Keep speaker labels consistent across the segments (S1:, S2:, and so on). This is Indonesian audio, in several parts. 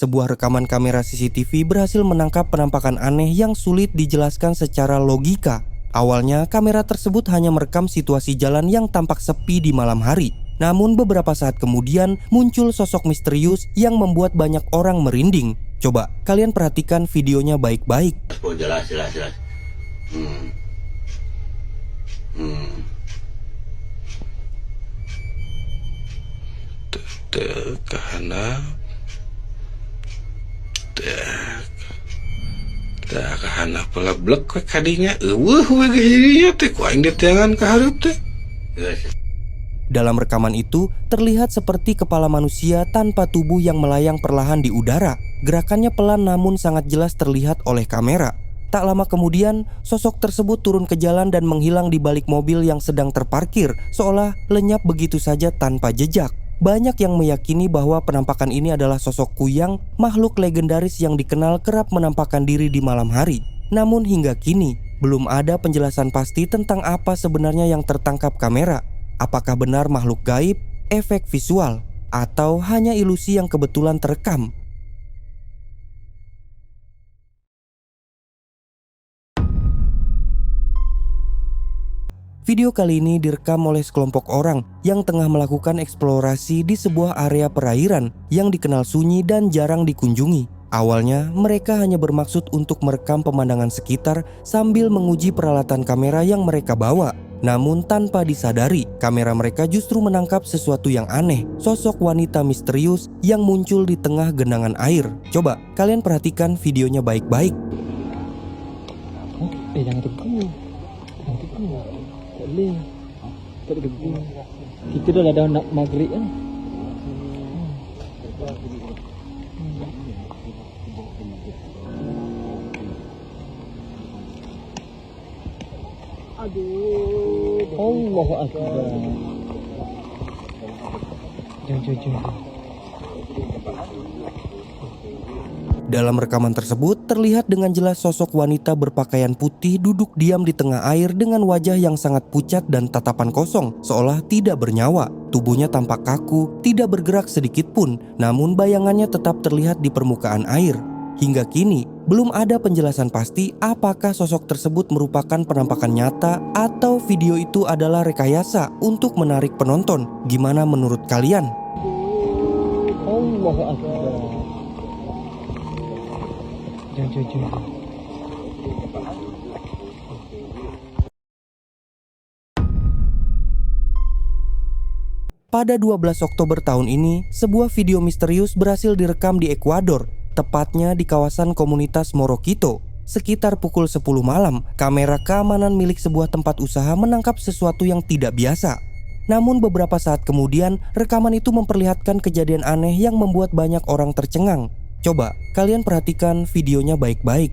S1: sebuah rekaman kamera CCTV berhasil menangkap penampakan aneh yang sulit dijelaskan secara logika. Awalnya, kamera tersebut hanya merekam situasi jalan yang tampak sepi di malam hari. Namun beberapa saat kemudian muncul sosok misterius yang membuat banyak orang merinding. Coba kalian perhatikan videonya baik-baik.
S2: Jelas. Karena kahana pala blek kadinya jadinya teh ku aing detengan ka hareup teh.
S1: Dalam rekaman itu terlihat seperti kepala manusia tanpa tubuh yang melayang perlahan di udara. Gerakannya pelan namun sangat jelas terlihat oleh kamera. Tak lama kemudian sosok tersebut turun ke jalan dan menghilang di balik mobil yang sedang terparkir, seolah lenyap begitu saja tanpa jejak. Banyak yang meyakini bahwa penampakan ini adalah sosok Kuyang, makhluk legendaris yang dikenal kerap menampakkan diri di malam hari. Namun hingga kini, belum ada penjelasan pasti tentang apa sebenarnya yang tertangkap kamera. Apakah benar makhluk gaib, efek visual, atau hanya ilusi yang kebetulan terekam? Video kali ini direkam oleh sekelompok orang yang tengah melakukan eksplorasi di sebuah area perairan yang dikenal sunyi dan jarang dikunjungi. Awalnya, mereka hanya bermaksud untuk merekam pemandangan sekitar sambil menguji peralatan kamera yang mereka bawa. Namun tanpa disadari, kamera mereka justru menangkap sesuatu yang aneh. Sosok wanita misterius yang muncul di tengah genangan air. Coba kalian perhatikan videonya baik-baik.
S3: Jangan teguh. Tak boleh. Tak teguh. Kita dah ada nak maghrib kan. Aduh. Allahu Akbar. Jangan.
S1: Dalam rekaman tersebut terlihat dengan jelas sosok wanita berpakaian putih duduk diam di tengah air dengan wajah yang sangat pucat dan tatapan kosong, seolah tidak bernyawa. Tubuhnya tampak kaku, tidak bergerak sedikit pun, namun bayangannya tetap terlihat di permukaan air. Hingga kini, belum ada penjelasan pasti apakah sosok tersebut merupakan penampakan nyata atau video itu adalah rekayasa untuk menarik penonton. Gimana menurut kalian?
S3: Allahu Akbar. Jangan.
S1: Pada 12 Oktober tahun ini, sebuah video misterius berhasil direkam di Ekuador, tepatnya di kawasan komunitas Morokito. Sekitar pukul 10 malam, kamera keamanan milik sebuah tempat usaha menangkap sesuatu yang tidak biasa. Namun beberapa saat kemudian, rekaman itu memperlihatkan kejadian aneh yang membuat banyak orang tercengang. Coba kalian perhatikan videonya baik-baik.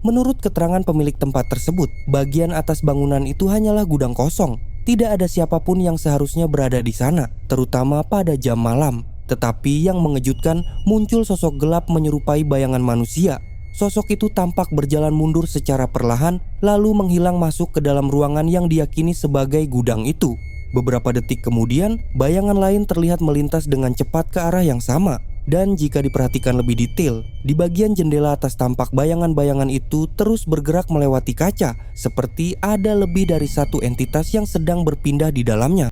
S1: Menurut keterangan pemilik tempat tersebut, bagian atas bangunan itu hanyalah gudang kosong. Tidak ada siapapun yang seharusnya berada di sana, terutama pada jam malam. Tetapi yang mengejutkan, muncul sosok gelap menyerupai bayangan manusia. Sosok itu tampak berjalan mundur secara perlahan, lalu menghilang masuk ke dalam ruangan yang diyakini sebagai gudang itu. Beberapa detik kemudian, bayangan lain terlihat melintas dengan cepat ke arah yang sama. Dan jika diperhatikan lebih detail, di bagian jendela atas tampak bayangan-bayangan itu terus bergerak melewati kaca, seperti ada lebih dari satu entitas yang sedang berpindah di dalamnya.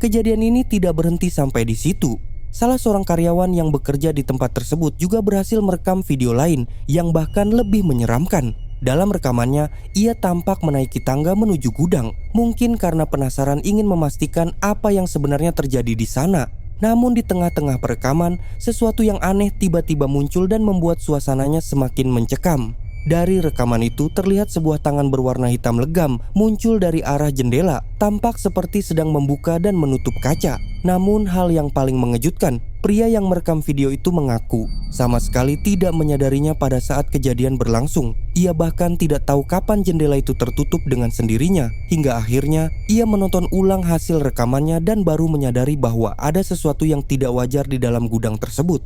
S1: Kejadian ini tidak berhenti sampai di situ. Salah seorang karyawan yang bekerja di tempat tersebut juga berhasil merekam video lain yang bahkan lebih menyeramkan. Dalam rekamannya, ia tampak menaiki tangga menuju gudang, mungkin karena penasaran ingin memastikan apa yang sebenarnya terjadi di sana. Namun di tengah-tengah perekaman, sesuatu yang aneh tiba-tiba muncul dan membuat suasananya semakin mencekam. Dari rekaman itu terlihat sebuah tangan berwarna hitam legam muncul dari arah jendela, tampak seperti sedang membuka dan menutup kaca. Namun hal yang paling mengejutkan, pria yang merekam video itu mengaku sama sekali tidak menyadarinya pada saat kejadian berlangsung. Ia bahkan tidak tahu kapan jendela itu tertutup dengan sendirinya. Hingga akhirnya ia menonton ulang hasil rekamannya dan baru menyadari bahwa ada sesuatu yang tidak wajar di dalam gudang tersebut.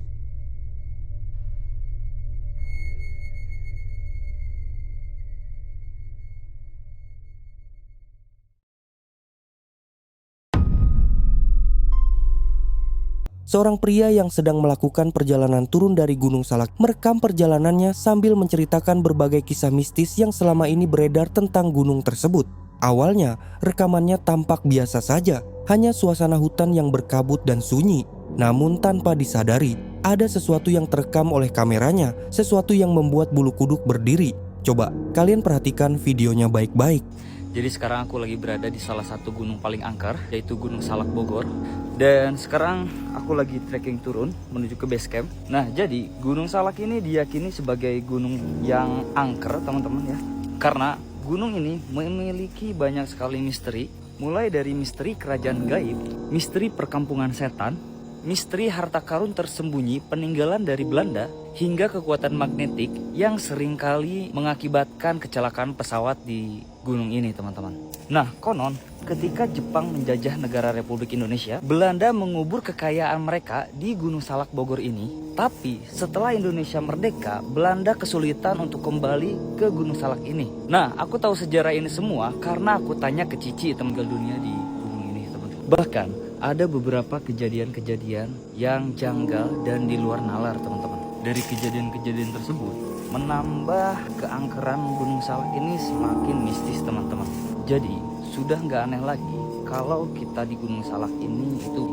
S1: Seorang pria yang sedang melakukan perjalanan turun dari Gunung Salak merekam perjalanannya sambil menceritakan berbagai kisah mistis yang selama ini beredar tentang gunung tersebut. Awalnya, rekamannya tampak biasa saja, hanya suasana hutan yang berkabut dan sunyi. Namun tanpa disadari, ada sesuatu yang terekam oleh kameranya, sesuatu yang membuat bulu kuduk berdiri. Coba kalian perhatikan videonya baik-baik.
S4: Jadi sekarang aku lagi berada di salah satu gunung paling angker, yaitu Gunung Salak Bogor. Dan sekarang aku lagi trekking turun menuju ke base camp. Nah, jadi Gunung Salak ini diyakini sebagai gunung yang angker, teman-teman ya. Karena gunung ini memiliki banyak sekali misteri, mulai dari misteri kerajaan gaib, misteri perkampungan setan, misteri harta karun tersembunyi peninggalan dari Belanda, hingga kekuatan magnetik yang seringkali mengakibatkan kecelakaan pesawat di gunung ini, teman-teman. Nah, konon ketika Jepang menjajah negara Republik Indonesia, Belanda mengubur kekayaan mereka di Gunung Salak Bogor ini. Tapi setelah Indonesia merdeka, Belanda kesulitan untuk kembali ke Gunung Salak ini. Nah, aku tahu sejarah ini semua karena aku tanya ke Cici, meninggal dunia di gunung ini, teman-teman. Bahkan ada beberapa kejadian-kejadian yang janggal dan di luar nalar, teman-teman. Dari kejadian-kejadian tersebut menambah keangkeran Gunung Salak ini semakin mistis, teman-teman. Jadi sudah nggak aneh lagi kalau kita di Gunung Salak ini itu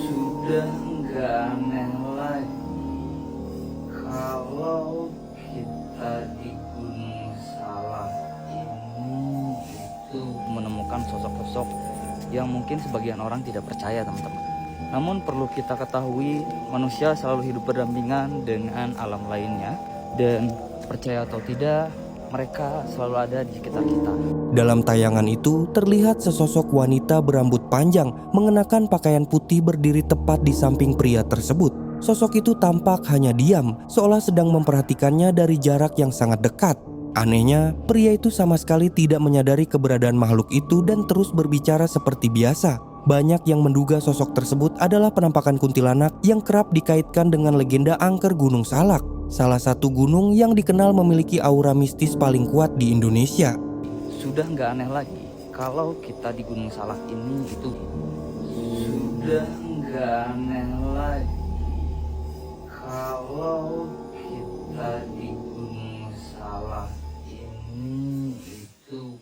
S4: sudah nggak aneh lagi kalau kita di Gunung Salak ini itu menemukan sosok-sosok yang mungkin sebagian orang tidak percaya, teman-teman. Namun perlu kita ketahui, manusia selalu hidup berdampingan dengan alam lainnya, dan percaya atau tidak, mereka selalu ada di sekitar kita.
S1: Dalam tayangan itu terlihat sesosok wanita berambut panjang mengenakan pakaian putih berdiri tepat di samping pria tersebut. Sosok itu tampak hanya diam, seolah sedang memperhatikannya dari jarak yang sangat dekat. Anehnya, pria itu sama sekali tidak menyadari keberadaan makhluk itu dan terus berbicara seperti biasa. Banyak yang menduga sosok tersebut adalah penampakan kuntilanak yang kerap dikaitkan dengan legenda angker Gunung Salak, salah satu gunung yang dikenal memiliki aura mistis paling kuat di Indonesia.
S4: Sudah nggak aneh lagi kalau kita di Gunung Salak ini itu sudah nggak aneh lagi kalau kita di Gunung Salak ini itu.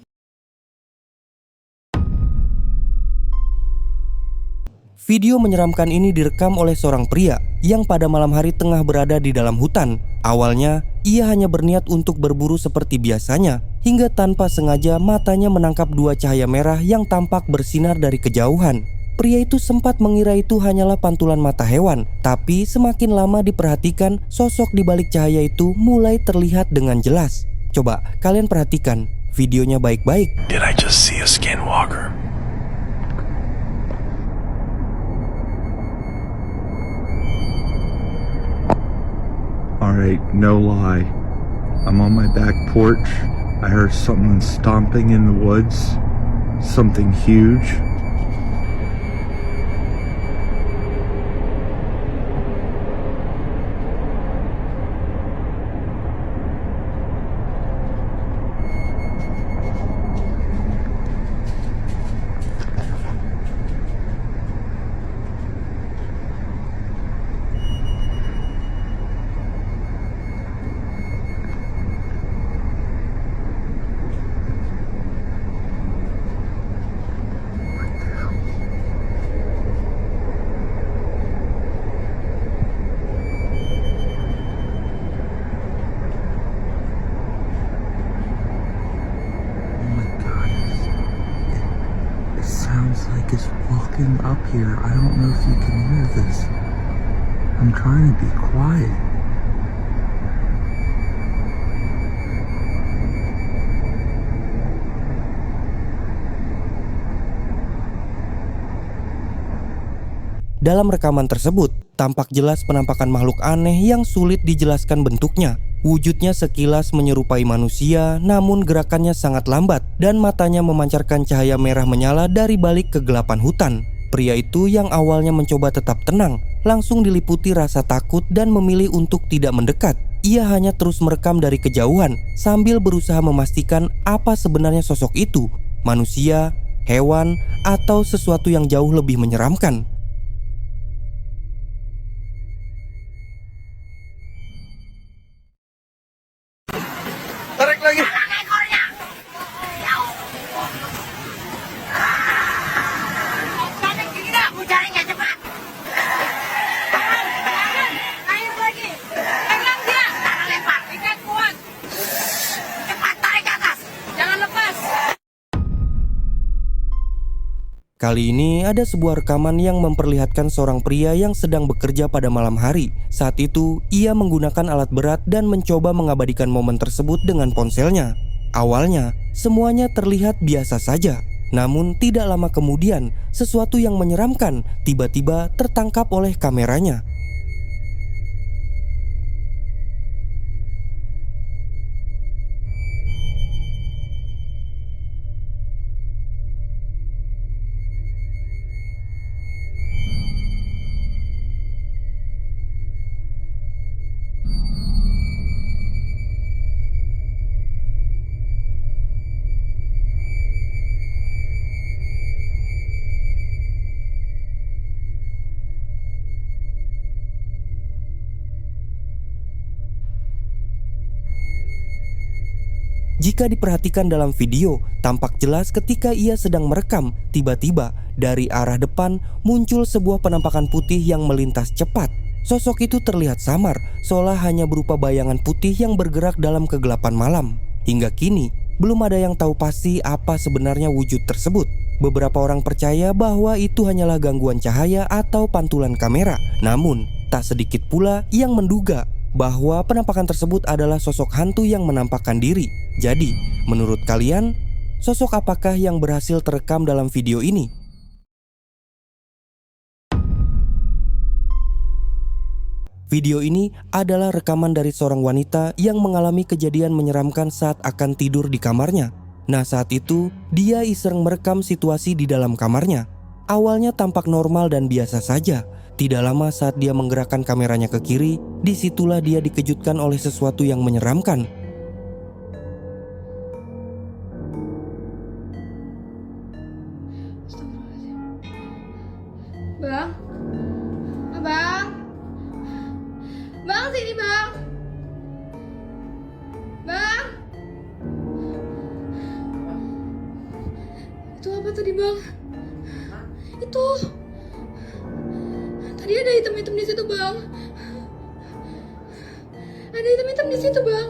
S1: Video menyeramkan ini direkam oleh seorang pria yang pada malam hari tengah berada di dalam hutan. Awalnya, ia hanya berniat untuk berburu seperti biasanya, hingga tanpa sengaja matanya menangkap dua cahaya merah yang tampak bersinar dari kejauhan. Pria itu sempat mengira itu hanyalah pantulan mata hewan, tapi semakin lama diperhatikan, sosok di balik cahaya itu mulai terlihat dengan jelas. Coba kalian perhatikan videonya baik-baik.
S5: Did I just see a skinwalker? Alright, no lie. I'm on my back porch. I heard something stomping in the woods. Something huge. here. I don't know if you can hear this. I'm trying to be quiet.
S1: Dalam rekaman tersebut, tampak jelas penampakan makhluk aneh yang sulit dijelaskan bentuknya. Wujudnya sekilas menyerupai manusia, namun gerakannya sangat lambat dan matanya memancarkan cahaya merah menyala dari balik kegelapan hutan. Pria itu yang awalnya mencoba tetap tenang, langsung diliputi rasa takut dan memilih untuk tidak mendekat. Ia hanya terus merekam dari kejauhan sambil berusaha memastikan apa sebenarnya sosok itu, manusia, hewan, atau sesuatu yang jauh lebih menyeramkan. Kali ini ada sebuah rekaman yang memperlihatkan seorang pria yang sedang bekerja pada malam hari. Saat itu, ia menggunakan alat berat dan mencoba mengabadikan momen tersebut dengan ponselnya. Awalnya, semuanya terlihat biasa saja. Namun tidak lama kemudian, sesuatu yang menyeramkan tiba-tiba tertangkap oleh kameranya. Jika diperhatikan dalam video, tampak jelas ketika ia sedang merekam, tiba-tiba dari arah depan muncul sebuah penampakan putih yang melintas cepat. Sosok itu terlihat samar, seolah hanya berupa bayangan putih yang bergerak dalam kegelapan malam. Hingga kini, belum ada yang tahu pasti apa sebenarnya wujud tersebut. Beberapa orang percaya bahwa itu hanyalah gangguan cahaya atau pantulan kamera. Namun, tak sedikit pula yang menduga bahwa penampakan tersebut adalah sosok hantu yang menampakkan diri. Jadi, menurut kalian, sosok apakah yang berhasil terekam dalam video ini? Video ini adalah rekaman dari seorang wanita yang mengalami kejadian menyeramkan saat akan tidur di kamarnya. Nah, saat itu, dia iseng merekam situasi di dalam kamarnya. Awalnya tampak normal dan biasa saja. Tidak lama saat dia menggerakkan kameranya ke kiri, disitulah dia dikejutkan oleh sesuatu yang menyeramkan.
S6: Bang, abang, bang sini bang, bang. Itu apa tadi bang? Itu. Tadi ada hitam-hitam di situ bang. Ada hitam-hitam di situ bang.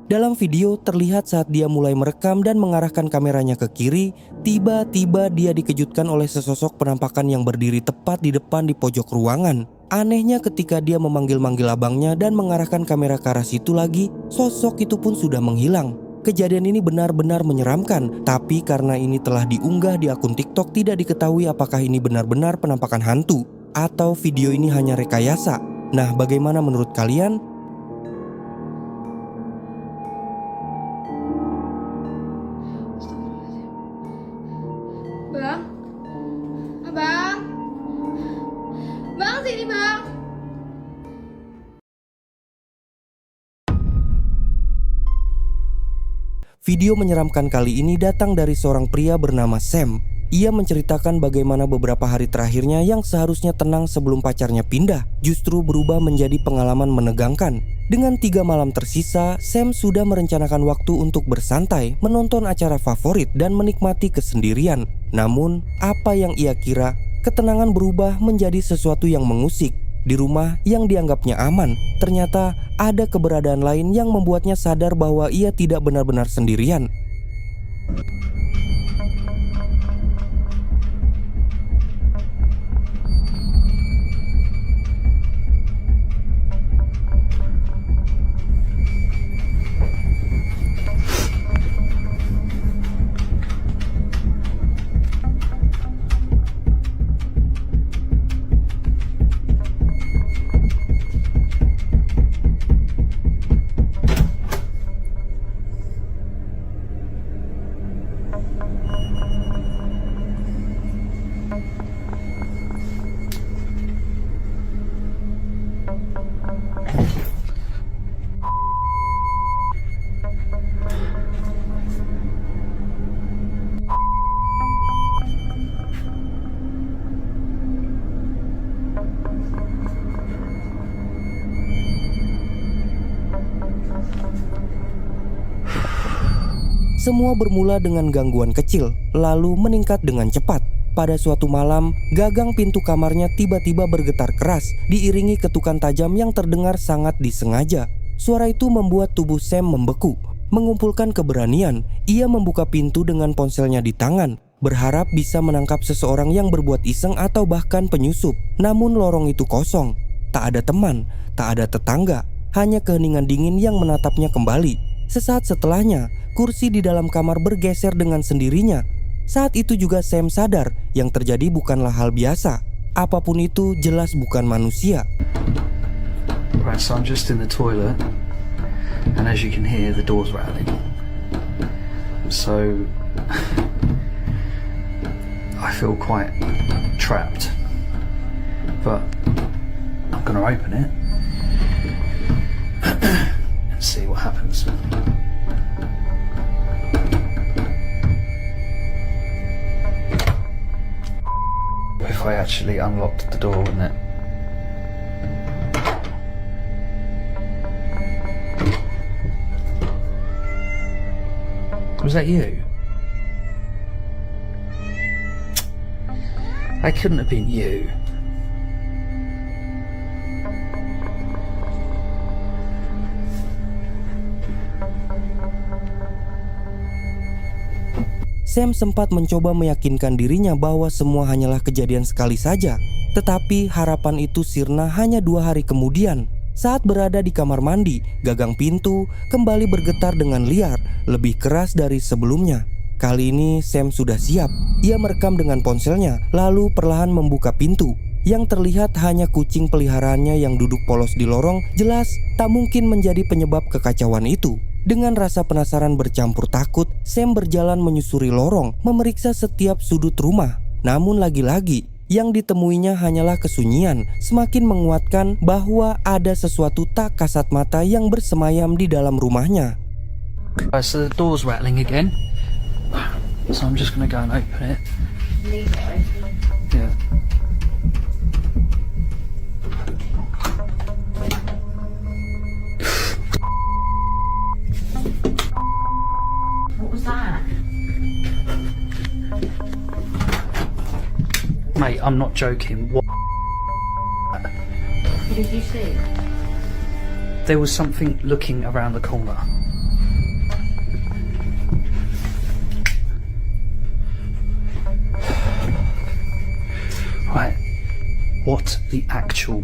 S1: Dalam video terlihat saat dia mulai merekam dan mengarahkan kameranya ke kiri, tiba-tiba dia dikejutkan oleh sesosok penampakan yang berdiri tepat di depan di pojok ruangan. Anehnya ketika dia memanggil-manggil abangnya dan mengarahkan kamera ke arah situ lagi, sosok itu pun sudah menghilang. Kejadian ini benar-benar menyeramkan, tapi karena ini telah diunggah di akun TikTok, tidak diketahui apakah ini benar-benar penampakan hantu atau video ini hanya rekayasa. Nah, bagaimana menurut kalian?
S6: Bang, abang, bang sini bang.
S1: Video menyeramkan kali ini datang dari seorang pria bernama Sam. Ia menceritakan bagaimana beberapa hari terakhirnya yang seharusnya tenang sebelum pacarnya pindah, justru berubah menjadi pengalaman menegangkan. Dengan 3 malam tersisa, Sam sudah merencanakan waktu untuk bersantai, menonton acara favorit dan menikmati kesendirian. Namun, apa yang ia kira, ketenangan berubah menjadi sesuatu yang mengusik. Di rumah yang dianggapnya aman, ternyata ada keberadaan lain yang membuatnya sadar bahwa ia tidak benar-benar sendirian. Semua bermula dengan gangguan kecil, lalu meningkat dengan cepat. Pada suatu malam, gagang pintu kamarnya tiba-tiba bergetar keras, diiringi ketukan tajam yang terdengar sangat disengaja. Suara itu membuat tubuh Sam membeku. Mengumpulkan keberanian, ia membuka pintu dengan ponselnya di tangan, berharap bisa menangkap seseorang yang berbuat iseng atau bahkan penyusup. Namun lorong itu kosong. Tak ada teman, tak ada tetangga, hanya keheningan dingin yang menatapnya kembali. Sesaat setelahnya, kursi di dalam kamar bergeser dengan sendirinya. Saat itu juga Sam sadar yang terjadi bukanlah hal biasa. Apapun itu jelas bukan manusia.
S7: Right, so I'm just in the toilet, and as you can hear, the door's rattling. So I feel quite trapped, but I'm gonna open it and see what happens. If I actually unlocked the door, wouldn't it? Was that you? That couldn't have been you.
S1: Sam sempat mencoba meyakinkan dirinya bahwa semua hanyalah kejadian sekali saja. Tetapi harapan itu sirna hanya 2 hari kemudian. Saat berada di kamar mandi, gagang pintu kembali bergetar dengan liar, lebih keras dari sebelumnya. Kali ini Sam sudah siap. Ia merekam dengan ponselnya, lalu perlahan membuka pintu. Yang terlihat hanya kucing peliharaannya yang duduk polos di lorong, jelas tak mungkin menjadi penyebab kekacauan itu. Dengan rasa penasaran bercampur takut, Sam berjalan menyusuri lorong, memeriksa setiap sudut rumah. Namun lagi-lagi, yang ditemuinya hanyalah kesunyian, semakin menguatkan bahwa ada sesuatu tak kasat mata yang bersemayam di dalam rumahnya.
S7: Right, so the door's rattling again. So I'm just gonna go and open it. Yeah.
S8: What was that?
S7: Mate, I'm not joking. What?
S8: What did you see?
S7: There was something looking around the corner. Right. What the actual...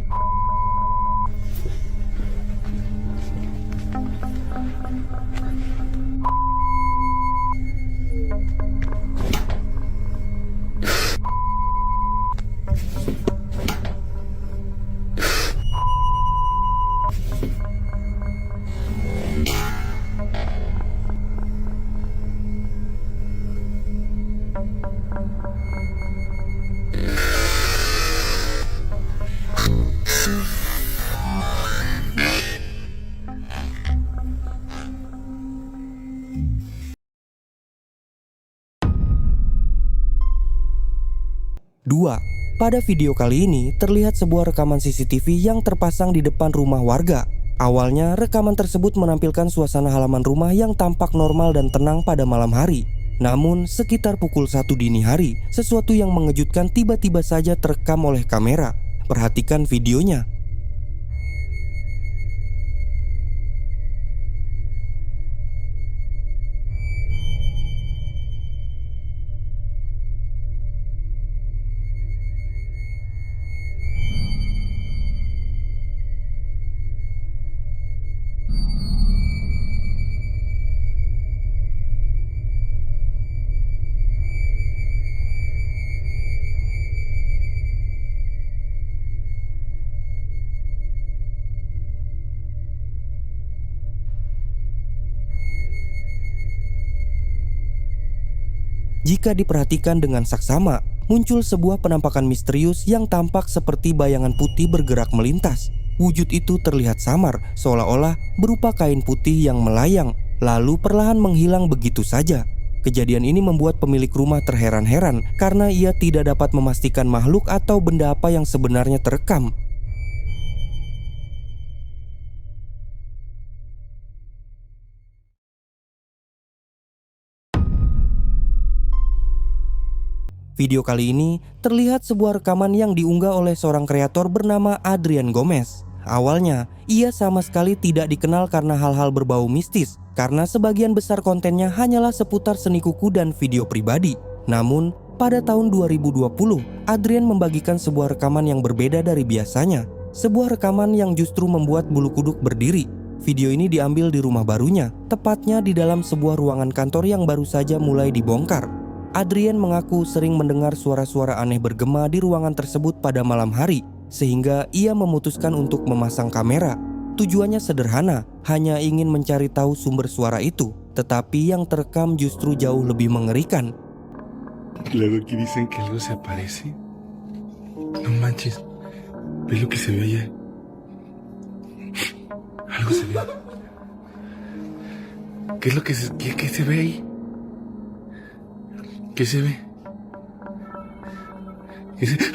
S1: Dua, pada video kali ini terlihat sebuah rekaman CCTV yang terpasang di depan rumah warga. Awalnya rekaman tersebut menampilkan suasana halaman rumah yang tampak normal dan tenang pada malam hari. Namun sekitar pukul 1 dini hari, sesuatu yang mengejutkan tiba-tiba saja terekam oleh kamera. Perhatikan videonya. Jika diperhatikan dengan saksama, muncul sebuah penampakan misterius yang tampak seperti bayangan putih bergerak melintas. Wujud itu terlihat samar, seolah-olah berupa kain putih yang melayang, lalu perlahan menghilang begitu saja. Kejadian ini membuat pemilik rumah terheran-heran karena ia tidak dapat memastikan makhluk atau benda apa yang sebenarnya terekam. Video kali ini terlihat sebuah rekaman yang diunggah oleh seorang kreator bernama Adrian Gomez. Awalnya, ia sama sekali tidak dikenal karena hal-hal berbau mistis, karena sebagian besar kontennya hanyalah seputar seni kuku dan video pribadi. Namun, pada tahun 2020, Adrian membagikan sebuah rekaman yang berbeda dari biasanya. Sebuah rekaman yang justru membuat bulu kuduk berdiri. Video ini diambil di rumah barunya, tepatnya di dalam sebuah ruangan kantor yang baru saja mulai dibongkar. Adrian mengaku sering mendengar suara-suara aneh bergema di ruangan tersebut pada malam hari, sehingga ia memutuskan untuk memasang kamera. Tujuannya sederhana, hanya ingin mencari tahu sumber suara itu, tetapi yang terekam justru jauh lebih mengerikan.
S9: Luego aquí dicen que algo se aparece. No manches, ¿ves lo que se ve allá? Algo se ve. ¿Qué es lo que se ve ahí? ¿Qué se ve?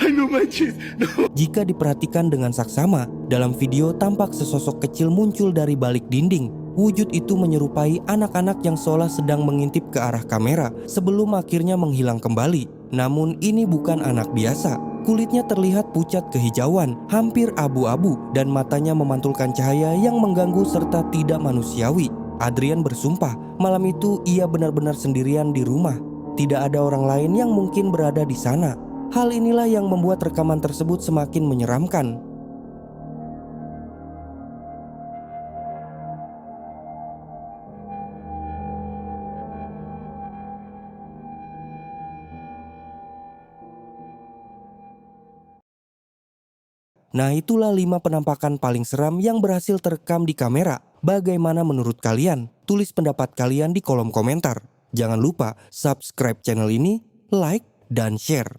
S9: Ay, no manches, no.
S1: Jika diperhatikan dengan saksama, dalam video tampak sesosok kecil muncul dari balik dinding. Wujud itu menyerupai anak-anak yang seolah sedang mengintip ke arah kamera sebelum akhirnya menghilang kembali. Namun ini bukan anak biasa. Kulitnya terlihat pucat kehijauan, hampir abu-abu, dan matanya memantulkan cahaya yang mengganggu serta tidak manusiawi. Adrian bersumpah, malam itu ia benar-benar sendirian di rumah. Tidak ada orang lain yang mungkin berada di sana. Hal inilah yang membuat rekaman tersebut semakin menyeramkan. Nah, itulah 5 penampakan paling seram yang berhasil terekam di kamera. Bagaimana menurut kalian? Tulis pendapat kalian di kolom komentar. Jangan lupa subscribe channel ini, like, dan share.